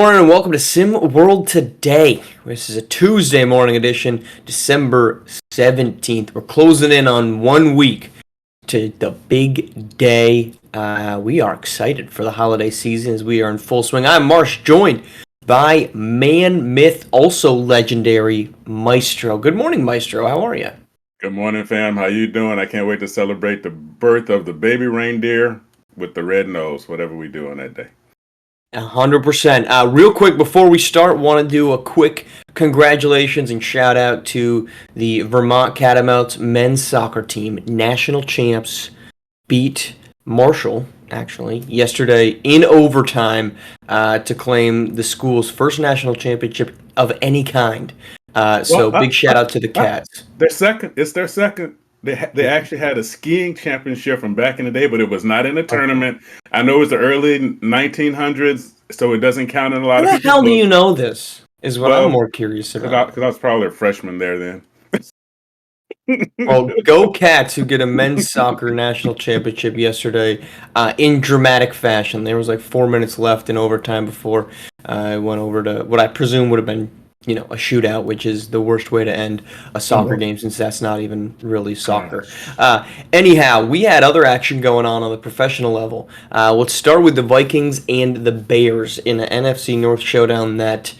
morning and welcome to SimWorld Today. This is a Tuesday morning edition, December 17th. We're closing in on 1 week to the big day. We are excited for the holiday season as we are in full swing. I'm Marsh, joined by man, myth, also legendary Maestro. Good morning, Maestro. How are you? Good morning, fam. How you doing? I can't wait to celebrate the birth of the baby reindeer with the red nose, whatever we do on that day. 100%. Real quick, before we start, want to do a quick congratulations and shout out to the Vermont Catamounts men's soccer team. National champs beat Marshall, actually, yesterday in overtime to claim the school's first national championship of any kind. Big shout out to the Cats. It's their second. They actually had a skiing championship from back in the day, but it was not in a tournament. I know it was the early 1900s, so it doesn't count in a lot of people's How the hell do books. you know this? Is what I'm more curious about. Because I was probably a freshman there then. Well, go Cats, who get a men's soccer national championship yesterday in dramatic fashion. There was like 4 minutes left in overtime before I went over to what I presume would have been, a shootout, which is the worst way to end a soccer game since that's not even really soccer. Anyhow, we had other action going on the professional level. Let's start with the Vikings and the Bears in an NFC North showdown that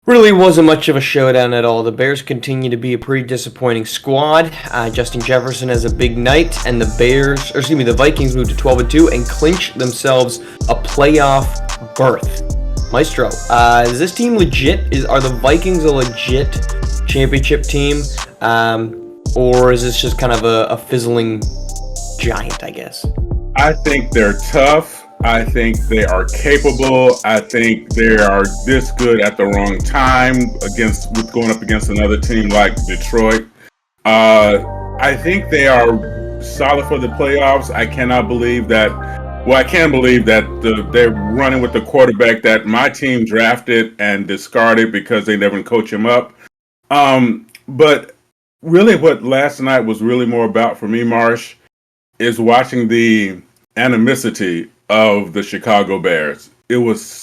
really wasn't much of a showdown at all. The Bears continue to be a pretty disappointing squad. Justin Jefferson has a big night, and the Vikings moved to 12-2 and clinch themselves a playoff berth. Maestro, is this team legit? Are the Vikings a legit championship team, or is this just kind of a fizzling giant, I guess? I think they're tough. I think they are capable. I think they are this good at the wrong time with going up against another team like Detroit. I think they are solid for the playoffs. I cannot believe that. Well, I can believe that they're running with the quarterback that my team drafted and discarded because they never coach him up. But really what last night was really more about for me, Marsh, is watching the animosity of the Chicago Bears. It was just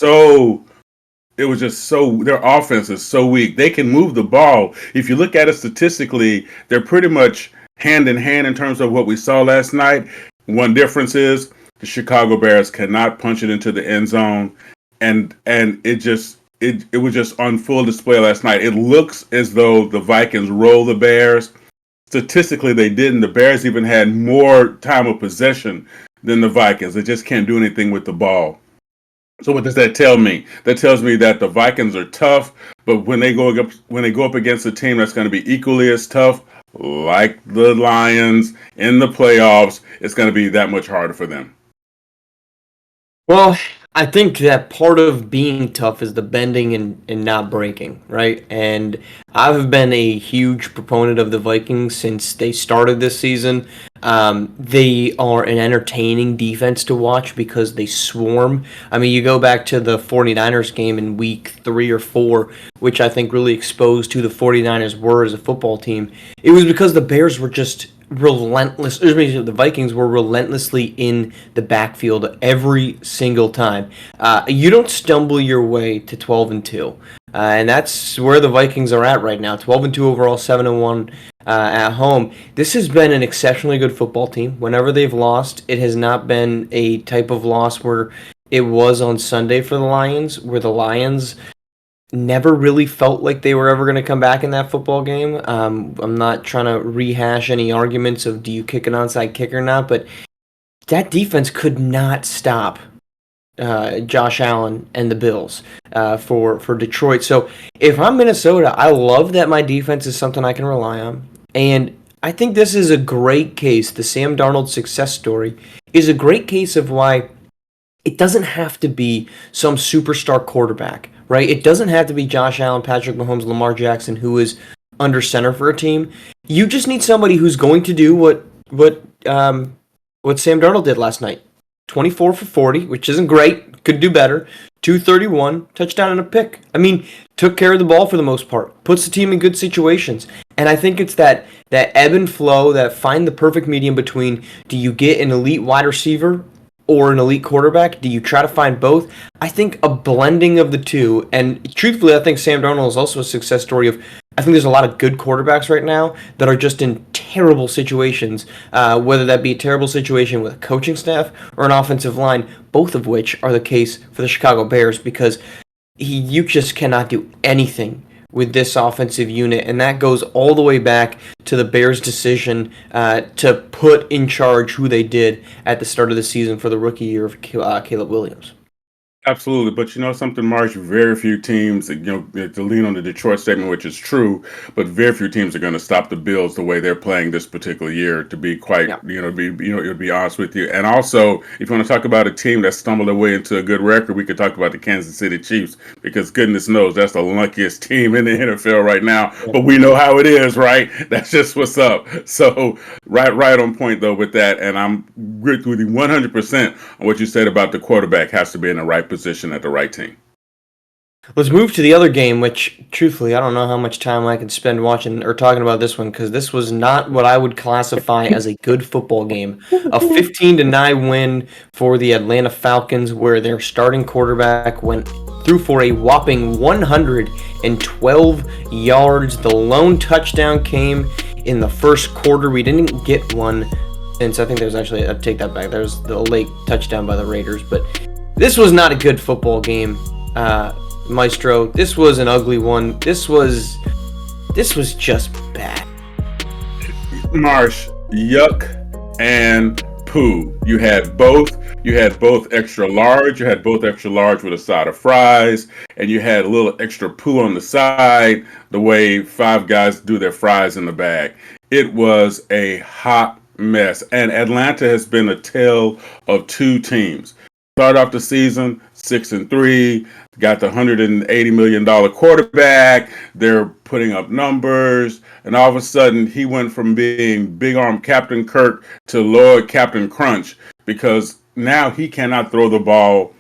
so, their offense is so weak. They can move the ball. If you look at it statistically, they're pretty much hand in hand in terms of what we saw last night. One difference is the Chicago Bears cannot punch it into the end zone, and it was just on full display last night. It looks as though the Vikings roll the Bears. Statistically, they didn't. The Bears even had more time of possession than the Vikings. They just can't do anything with the ball. So what does that tell me? That tells me that the Vikings are tough, but when they go up against a team that's going to be equally as tough, like the Lions in the playoffs, it's going to be that much harder for them. Well, I think that part of being tough is the bending and not breaking, right? And I've been a huge proponent of the Vikings since they started this season. They are an entertaining defense to watch because they swarm. I mean, you go back to the 49ers game in week 3 or 4, which I think really exposed who the 49ers were as a football team. It was because the Bears were just the Vikings were relentlessly in the backfield every single time. You don't stumble your way to 12-2, and that's where the Vikings are at right now. 12-2 overall, 7-1 at home. This has been an exceptionally good football team. Whenever they've lost, it has not been a type of loss where it was on Sunday for the Lions, where the Lions never really felt like they were ever going to come back in that football game. I'm not trying to rehash any arguments of do you kick an onside kick or not, but that defense could not stop Josh Allen and the Bills for Detroit. So if I'm Minnesota, I love that my defense is something I can rely on. And I think this is a great case. The Sam Darnold success story is a great case of why it doesn't have to be some superstar quarterback, right? It doesn't have to be Josh Allen, Patrick Mahomes, Lamar Jackson, who is under center for a team. You just need somebody who's going to do what Sam Darnold did last night. 24 for 40, which isn't great. Could do better. 231, touchdown and a pick. I mean, took care of the ball for the most part. Puts the team in good situations. And I think it's that ebb and flow, that find the perfect medium between, do you get an elite wide receiver or an elite quarterback? Do you try to find both? I think a blending of the two, and truthfully, I think Sam Darnold is also a success story of, I think there's a lot of good quarterbacks right now that are just in terrible situations, whether that be a terrible situation with a coaching staff or an offensive line, both of which are the case for the Chicago Bears, because you just cannot do anything with this offensive unit, and that goes all the way back to the Bears' decision to put in charge who they did at the start of the season for the rookie year of Caleb Williams. Absolutely, but you know something, Marsh. Very few teams, to lean on the Detroit statement, which is true, but very few teams are going to stop the Bills the way they're playing this particular year. To be quite, Yeah. to be honest with you, and also if you want to talk about a team that stumbled their way into a good record, we could talk about the Kansas City Chiefs, because goodness knows that's the luckiest team in the NFL right now. Yeah. But we know how it is, right? That's just what's up. So right on point though with that, and I'm with you 100% on what you said about the quarterback has to be in the right position at the right team. Let's move to the other game, which, truthfully, I don't know how much time I could spend watching or talking about this one, because this was not what I would classify as a good football game. A 15-9 win for the Atlanta Falcons, where their starting quarterback threw for a whopping 112 yards. The lone touchdown came in the first quarter. We didn't get one since, I think there's actually, I'll take that back, there was the late touchdown by the Raiders, but this was not a good football game, Maestro. This was an ugly one. This was just bad. Marsh, yuck and poo. You had both. You had both extra large. You had both extra large with a side of fries, and you had a little extra poo on the side, the way Five Guys do their fries in the bag. It was a hot mess, and Atlanta has been a tale of two teams. Start off the season 6-3, got the $180 million quarterback. They're putting up numbers, and all of a sudden he went from being big arm Captain Kirk to Lord Captain Crunch, because now he cannot throw the ball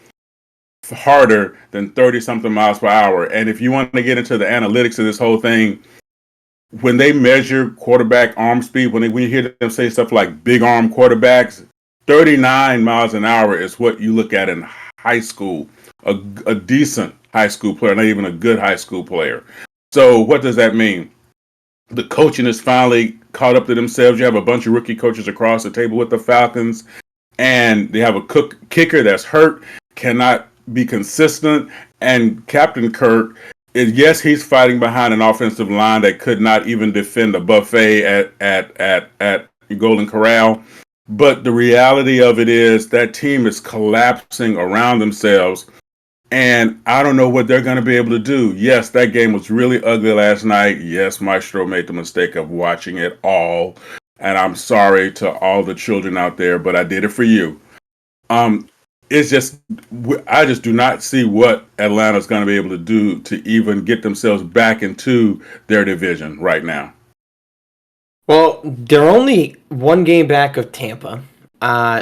harder than 30 something miles per hour. And if you want to get into the analytics of this whole thing, when they measure quarterback arm speed, when you hear them say stuff like big arm quarterbacks, 39 miles an hour is what you look at in high school, a decent high school player, not even a good high school player. So what does that mean? The coaching is finally caught up to themselves. You have a bunch of rookie coaches across the table with the Falcons, and they have a kicker that's hurt, cannot be consistent, and Captain Kirk, yes, he's fighting behind an offensive line that could not even defend a buffet at Golden Corral. But the reality of it is that team is collapsing around themselves, and I don't know what they're going to be able to do. Yes, that game was really ugly last night. Yes, Maestro made the mistake of watching it all, and I'm sorry to all the children out there, but I did it for you. It's just, I just do not see what Atlanta's going to be able to do to even get themselves back into their division right now. Well, they're only one game back of Tampa.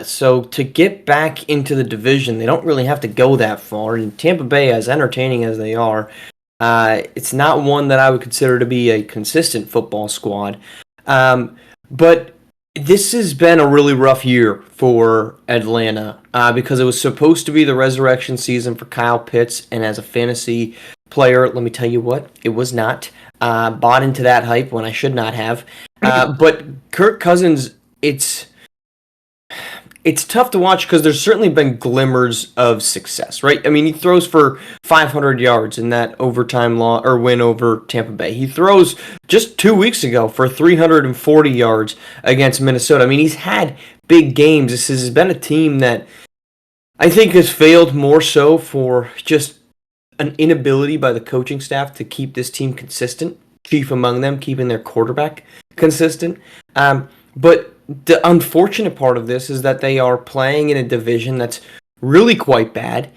So to get back into the division, they don't really have to go that far. And Tampa Bay, as entertaining as they are, it's not one that I would consider to be a consistent football squad. But this has been a really rough year for Atlanta because it was supposed to be the resurrection season for Kyle Pitts, and as a fantasy player, let me tell you what, it was not. Bought into that hype when I should not have. But Kirk Cousins, it's tough to watch because there's certainly been glimmers of success, right? I mean, he throws for 500 yards in that overtime win over Tampa Bay. He throws just 2 weeks ago for 340 yards against Minnesota. I mean, he's had big games. This has been a team that I think has failed more so for just an inability by the coaching staff to keep this team consistent. Chief among them, keeping their quarterback consistent. But the unfortunate part of this is that they are playing in a division that's really quite bad.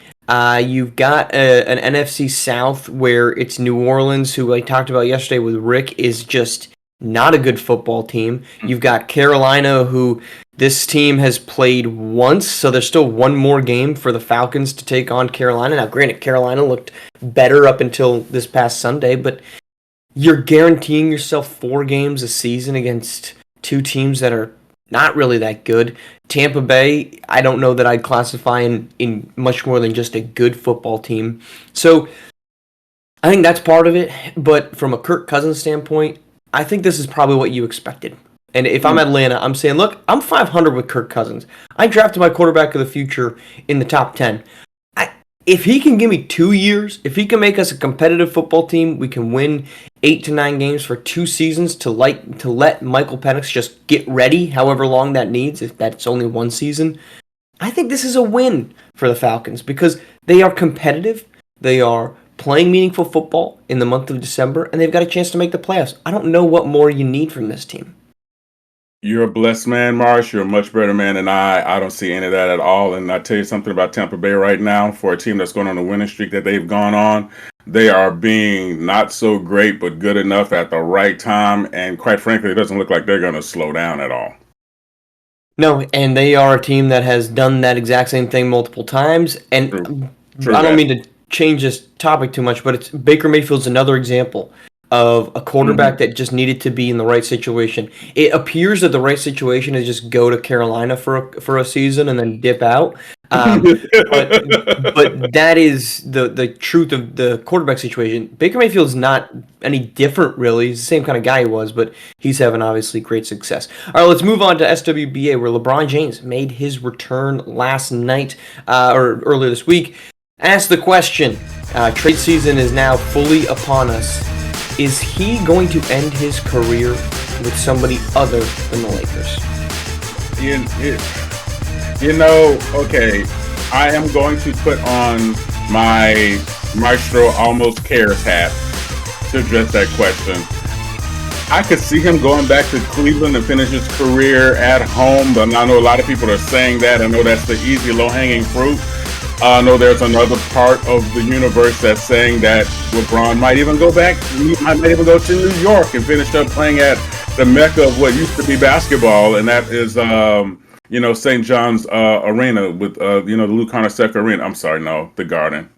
You've got an NFC South where it's New Orleans, who I talked about yesterday with Rick, is just not a good football team. You've got Carolina, who this team has played once, so there's still one more game for the Falcons to take on Carolina. Now, granted, Carolina looked better up until this past Sunday, but you're guaranteeing yourself 4 games a season against two teams that are not really that good. Tampa Bay, I don't know that I'd classify in much more than just a good football team. So I think that's part of it. But from a Kirk Cousins standpoint, I think this is probably what you expected. And if I'm Atlanta, I'm saying, look, I'm 500 with Kirk Cousins. I drafted my quarterback of the future in the top 10. If he can give me 2 years, if he can make us a competitive football team, we can win 8 to 9 games for 2 seasons to let Michael Penix just get ready, however long that needs, if that's only 1 season. I think this is a win for the Falcons because they are competitive. They are playing meaningful football in the month of December, and they've got a chance to make the playoffs. I don't know what more you need from this team. You're a blessed man, Marsh. You're a much better man than I. I don't see any of that at all. And I tell you something about Tampa Bay right now, for a team that's going on a winning streak that they've gone on, they are being not so great, but good enough at the right time. And quite frankly, it doesn't look like they're going to slow down at all. No, and they are a team that has done that exact same thing multiple times. And True I don't mean to change this topic too much, but Baker Mayfield's another example of a quarterback that just needed to be in the right situation. It appears that the right situation is just go to Carolina for a season and then dip out. But that is the truth of the quarterback situation. Baker Mayfield's not any different, really. He's the same kind of guy he was, but he's having obviously great success. All right, let's move on to SWBA, where LeBron James made his return last night or earlier this week. Ask the question, trade season is now fully upon us. Is he going to end his career with somebody other than the Lakers? Okay, I am going to put on my Maestro Almost Cares hat to address that question. I could see him going back to Cleveland and finish his career at home, but I know a lot of people are saying that. I know that's the easy, low-hanging fruit. I know there's another part of the universe that's saying that LeBron might even go back. He might even go to New York and finish up playing at the mecca of what used to be basketball, and that is, St. John's Arena with, the Lou Carnesecca Arena. I'm sorry, no, the Garden.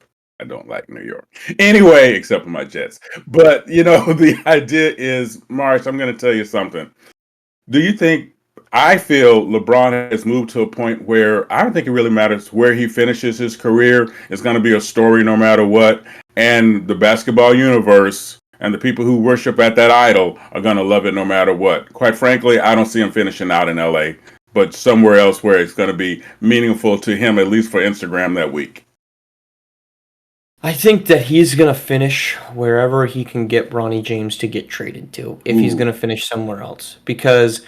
I don't like New York. Anyway, except for my Jets. But, the idea is, Marsh, I'm going to tell you something. Do you think I feel LeBron has moved to a point where I don't think it really matters where he finishes his career. It's going to be a story no matter what. And the basketball universe and the people who worship at that idol are going to love it no matter what. Quite frankly, I don't see him finishing out in LA, but somewhere else where it's going to be meaningful to him, at least for Instagram that week. I think that he's going to finish wherever he can get Bronny James to get traded to, if he's going to finish somewhere else. Because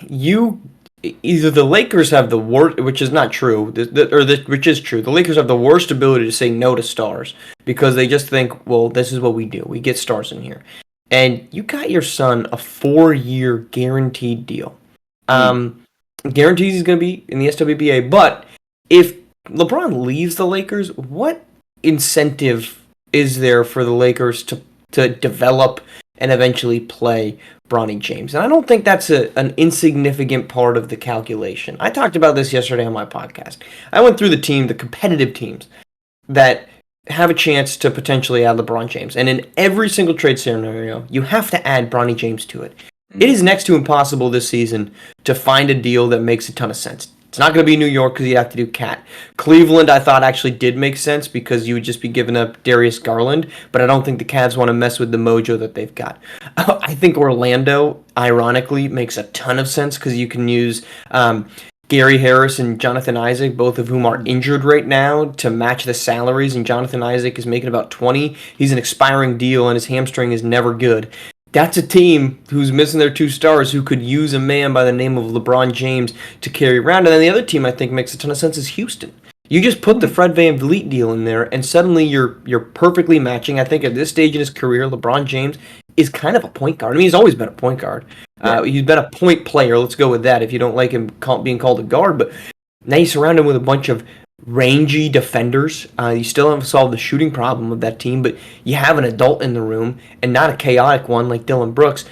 either the Lakers have the worst, which is not true, which is true. The Lakers have the worst ability to say no to stars because they just think, well, this is what we do. We get stars in here. And you got your son a 4-year guaranteed deal. Guarantees he's going to be in the SWBA. But if LeBron leaves the Lakers, what incentive is there for the Lakers to develop and eventually play Bronny James? And I don't think that's an insignificant part of the calculation. I talked about this yesterday on my podcast. I went through the competitive teams that have a chance to potentially add LeBron James. And in every single trade scenario, you have to add Bronny James to it. It is next to impossible this season to find a deal that makes a ton of sense. It's not going to be New York because you'd have to do Cat. Cleveland, I thought, actually did make sense because you would just be giving up Darius Garland, but I don't think the Cavs want to mess with the mojo that they've got. I think Orlando, ironically, makes a ton of sense because you can use Gary Harris and Jonathan Isaac, both of whom are injured right now, to match the salaries, and Jonathan Isaac is making about 20. He's an expiring deal, and his hamstring is never good. That's a team who's missing their 2 stars who could use a man by the name of LeBron James to carry around. And then the other team I think makes a ton of sense is Houston. You just put the Fred VanVleet deal in there, and suddenly you're perfectly matching. I think at this stage in his career, LeBron James is kind of a point guard. I mean, he's always been a point guard. He's been a point player. Let's go with that if you don't like him being called a guard. But now you surround him with a bunch of rangy defenders. You still haven't solved the shooting problem of that team, but you have an adult in the room and not a chaotic one like Dylan Brooks.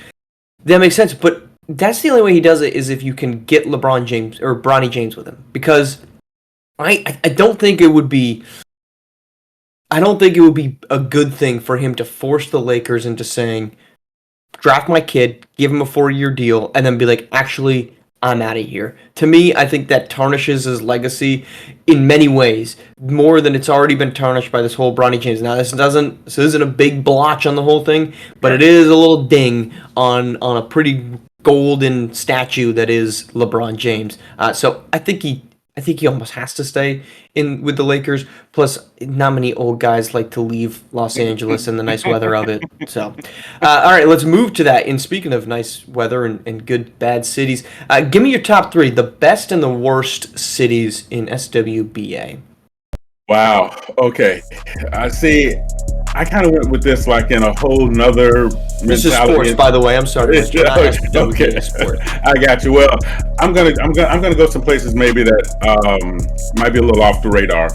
That makes sense, but that's the only way he does it is if you can get LeBron James or Bronny James with him. Because I don't think it would be a good thing for him to force the Lakers into saying, draft my kid, give him a 4-year deal, and then be like, actually, I'm out of here. To me, I think that tarnishes his legacy in many ways, more than it's already been tarnished by this whole Bronny James. Now, this isn't a big blotch on the whole thing, but it is a little ding on a pretty golden statue that is LeBron James. So I think he almost has to stay in with the Lakers. Plus, not many old guys like to leave Los Angeles in the nice weather of it. So, all right, let's move to that. And speaking of nice weather and good, bad cities, give me your top 3, the best and the worst cities in SWBA. Wow. Okay. I see. I kind of went with this like in a whole nother mentality. This is sports, by the way. I'm sorry, Mr. Not SWBA Okay. sport. I got you. Well, I'm gonna go some places maybe that might be a little off the radar.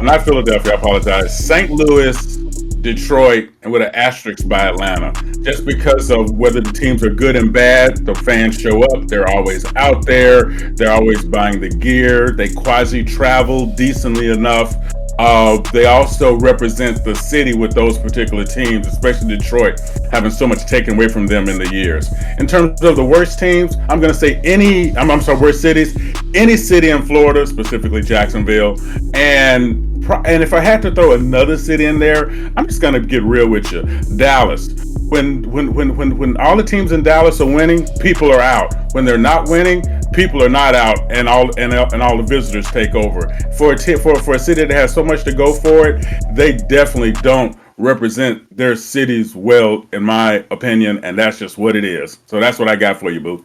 Not Philadelphia. I apologize. St. Louis, Detroit, and with an asterisk by Atlanta. Just because of whether the teams are good and bad, the fans show up. They're always out there. They're always buying the gear. They quasi-travel decently enough. They also represent the city with those particular teams, especially Detroit, having so much taken away from them in the years. In terms of the worst teams, I'm going to say worst cities, any city in Florida, specifically Jacksonville, and if I had to throw another city in there, I'm just gonna get real with you. Dallas. When all the teams in Dallas are winning, people are out. When they're not winning, people are not out, and all the visitors take over. For a city that has so much to go for it, they definitely don't represent their cities well, in my opinion, and that's just what it is. So that's what I got for you, Boo.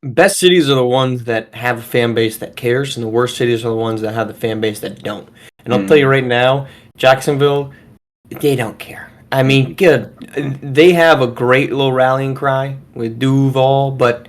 Best cities are the ones that have a fan base that cares, and the worst cities are the ones that have the fan base that don't. And I'll tell you right now, Jacksonville, they don't care. I mean, good. They have a great little rallying cry with Duval, but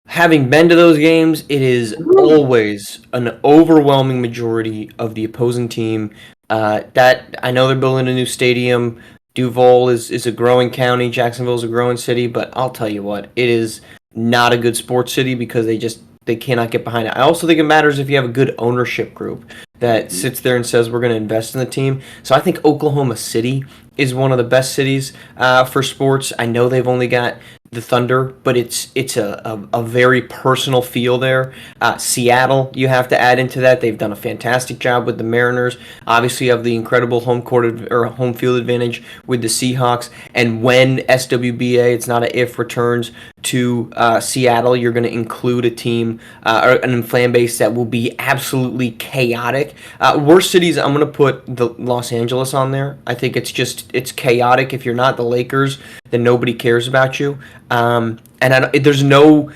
having been to those games, it is always an overwhelming majority of the opposing team. That I know they're building a new stadium. Duval is a growing county. Jacksonville is a growing city, but I'll tell you what, it is not a good sports city because they cannot get behind it. I also think it matters if you have a good ownership group that sits there and says we're going to invest in the team. So I think Oklahoma City is one of the best cities for sports. I know they've only got the Thunder, but it's a very personal feel there. Seattle, you have to add into that. They've done a fantastic job with the Mariners. Obviously, you have the incredible home field advantage with the Seahawks. And when SWBA, it's not an if, returns to Seattle, you're going to include a team or an fan base that will be absolutely chaotic. Worst cities, I'm going to put the Los Angeles on there. I think it's chaotic. If you're not the Lakers, then nobody cares about you. And there's no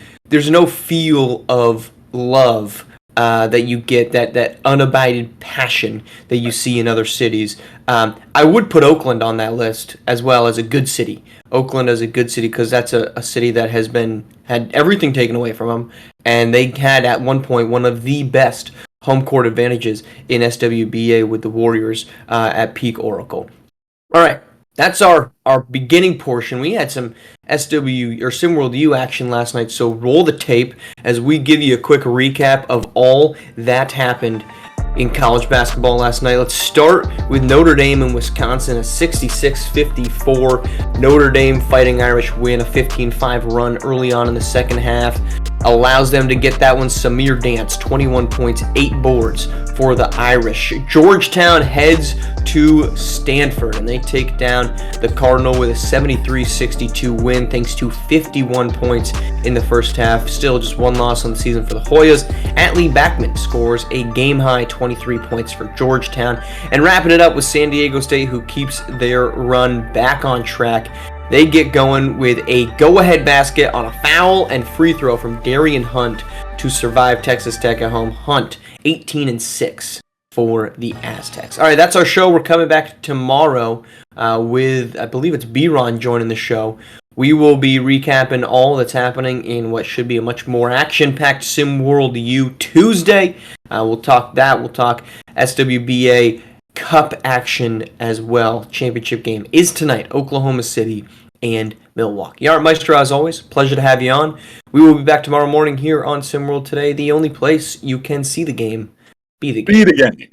feel of love that you get, that unabated passion that you see in other cities. I would put Oakland on that list as well as a good city. Oakland as a good city because that's a city that has had everything taken away from them, and they had at one point one of the best home court advantages in SWBA with the Warriors at peak Oracle. All right. That's our beginning portion. We had some SimWorld U action last night, so roll the tape as we give you a quick recap of all that happened in college basketball last night. Let's start with Notre Dame and Wisconsin, a 66-54 Notre Dame Fighting Irish win, a 15-5 run early on in the second half. Allows them to get that one. Samir Dance, 21 points, 8 boards for the Irish. Georgetown heads to Stanford, and they take down the Cardinal with a 73-62 win thanks to 51 points in the first half. Still just one loss on the season for the Hoyas. Atlee Backman scores a game-high 23 points for Georgetown. And wrapping it up with San Diego State, who keeps their run back on track. They get going with a go-ahead basket on a foul and free throw from Darian Hunt to survive Texas Tech at home. Hunt, 18-6 for the Aztecs. All right, that's our show. We're coming back tomorrow with, I believe it's B-Ron joining the show. We will be recapping all that's happening in what should be a much more action-packed SimWorld U Tuesday. We'll talk that. We'll talk SWBA Cup action as well. Championship game is tonight, Oklahoma City and Milwaukee. All right, Maestro, as always, pleasure to have you on. We will be back tomorrow morning here on SimWorld Today, the only place you can see the game, be the game. Be the game.